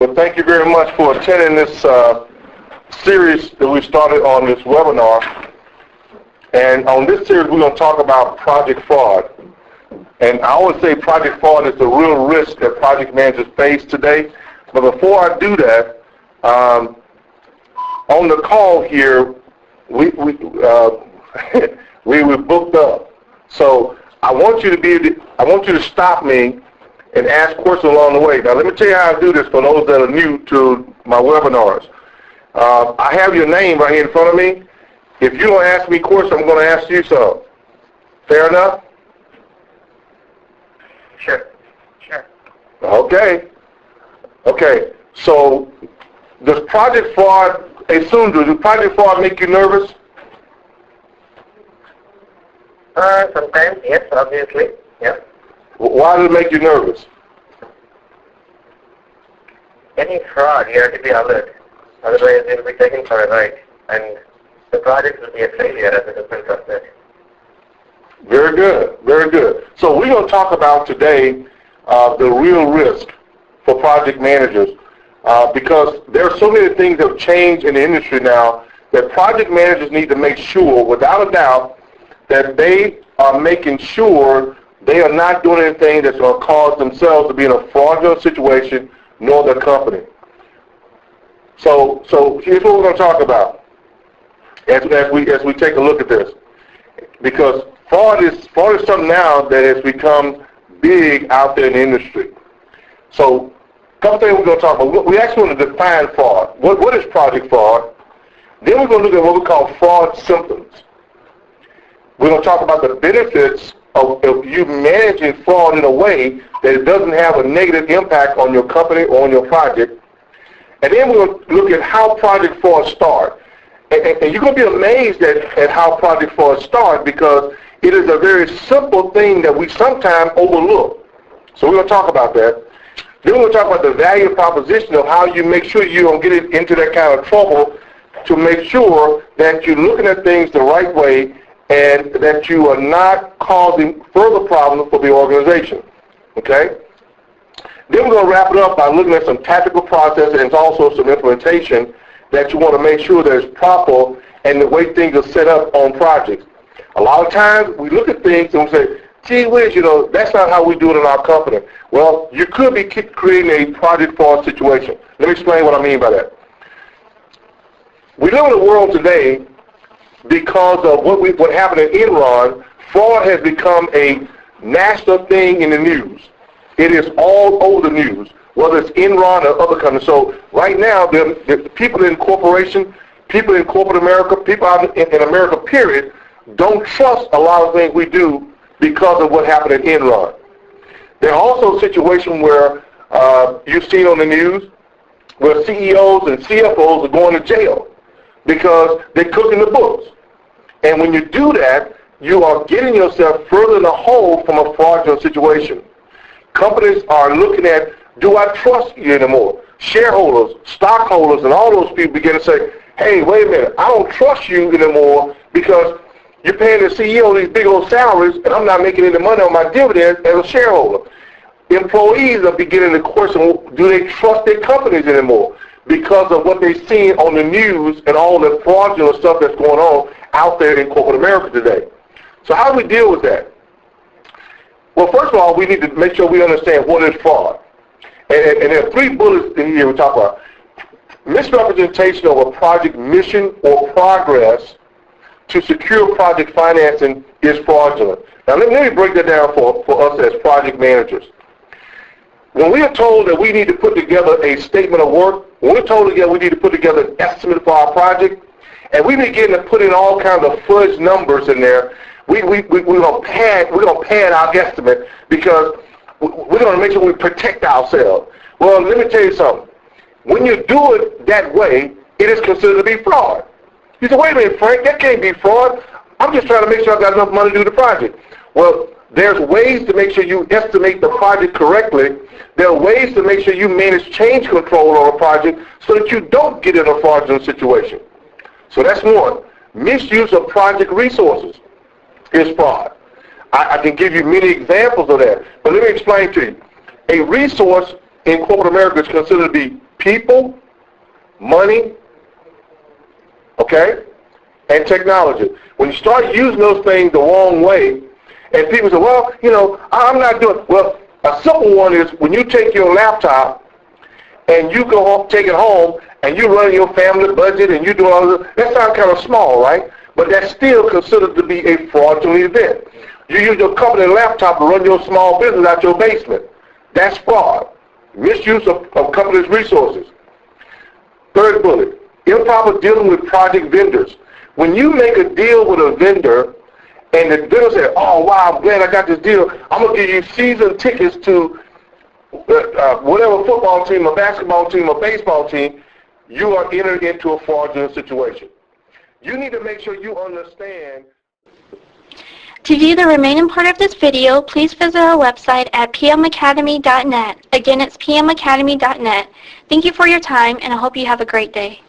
Well, thank you very much for attending this series that we started on this webinar. And on this series, we're going to talk about project fraud. And I always say project fraud is the real risk that project managers face today. But before I do that, on the call here, we were booked up. So I want you to stop me and ask questions along the way. Now, let me tell you how I do this for those that are new to my webinars. I have your name right here in front of me. If you don't ask me questions, I'm going to ask you some. Fair enough? Sure. Okay. So, does project fraud, does project fraud make you nervous? Sometimes, yes, obviously. Yeah. Why does it make you nervous? Any fraud, you have to be alert. Otherwise, you'll be taken for a ride. And the project will be a failure as a result of that. Very good. So we're going to talk about today the real risk for project managers because there are so many things that have changed in the industry now that project managers need to make sure, without a doubt, that they are making sure they are not doing anything that's going to cause themselves to be in a fraudulent situation, nor their company. So here's what we're going to talk about as we take a look at this, because fraud is something now that has become big out there in the industry. So a couple things we're going to talk about. We actually want to define fraud. What is project fraud? Then we're going to look at what we call fraud symptoms. We're going to talk about the benefits of you managing fraud in a way that it doesn't have a negative impact on your company or on your project. And then we're going to look at how project fraud starts. And you're going to be amazed at how project fraud starts because it is a very simple thing that we sometimes overlook. So we're going to talk about that. Then we're going to talk about the value proposition of how you make sure you don't get into that kind of trouble to make sure that you're looking at things the right way and that you are not causing further problems for the organization. Okay? Then we're going to wrap it up by looking at some tactical processes and also some implementation that you want to make sure that it's proper and the way things are set up on projects. A lot of times we look at things and we say, gee whiz, that's not how we do it in our company. Well, you could be creating a project fraud situation. Let me explain what I mean by that. We live in a world today because of what happened in Enron. Fraud has become a national thing in the news. It is all over the news, whether it's Enron or other companies. So right now, the people in corporation, people in corporate America, people out in America, period, don't trust a lot of things we do because of what happened in Enron. There are also situations where you've seen on the news where CEOs and CFOs are going to jail because they're cooking the books. And when you do that, you are getting yourself further in the hole from a fraudulent situation. Companies are looking at, do I trust you anymore? Shareholders, stockholders, and all those people begin to say, hey, wait a minute, I don't trust you anymore because you're paying the CEO these big old salaries and I'm not making any money on my dividends as a shareholder. Employees are beginning to question, do they trust their companies anymore because of what they've seen on the news and all the fraudulent stuff that's going on out there in corporate America today. So how do we deal with that? Well, first of all, we need to make sure we understand what is fraud. And there are three bullets in here we talk about. Misrepresentation of a project mission or progress to secure project financing is fraudulent. Now, let me break that down for us as project managers. When we are told that we need to put together a statement of work, when we're told that we need to put together an estimate for our project, and we begin to put in all kinds of fudge numbers in there, we're going to pad our guesstimate because we're going to make sure we protect ourselves. Well, let me tell you something. When you do it that way, it is considered to be fraud. You say, wait a minute, Frank, that can't be fraud. I'm just trying to make sure I've got enough money to do the project. Well, there's ways to make sure you estimate the project correctly. There are ways to make sure you manage change control on a project so that you don't get in a fraudulent situation. So that's one. Misuse of project resources is fraud. I can give you many examples of that, but let me explain to you. A resource in corporate America is considered to be people, money, okay, and technology. When you start using those things the wrong way, and people say, well, you know, I'm not doing, well, a simple one is when you take your laptop and you go home, take it home, and you run your family budget and you do all this, that sounds kind of small, right? But that's still considered to be a fraudulent event. You use your company laptop to run your small business out your basement. That's fraud. Misuse of company's resources. Third bullet, improper dealing with project vendors. When you make a deal with a vendor and the vendor says, oh, wow, I'm glad I got this deal. I'm going to give you season tickets to whatever football team, or basketball team, or baseball team, you are entering into a fraudulent situation. You need to make sure you understand. To view the remaining part of this video, please visit our website at pmacademy.net. Again, it's pmacademy.net. Thank you for your time, and I hope you have a great day.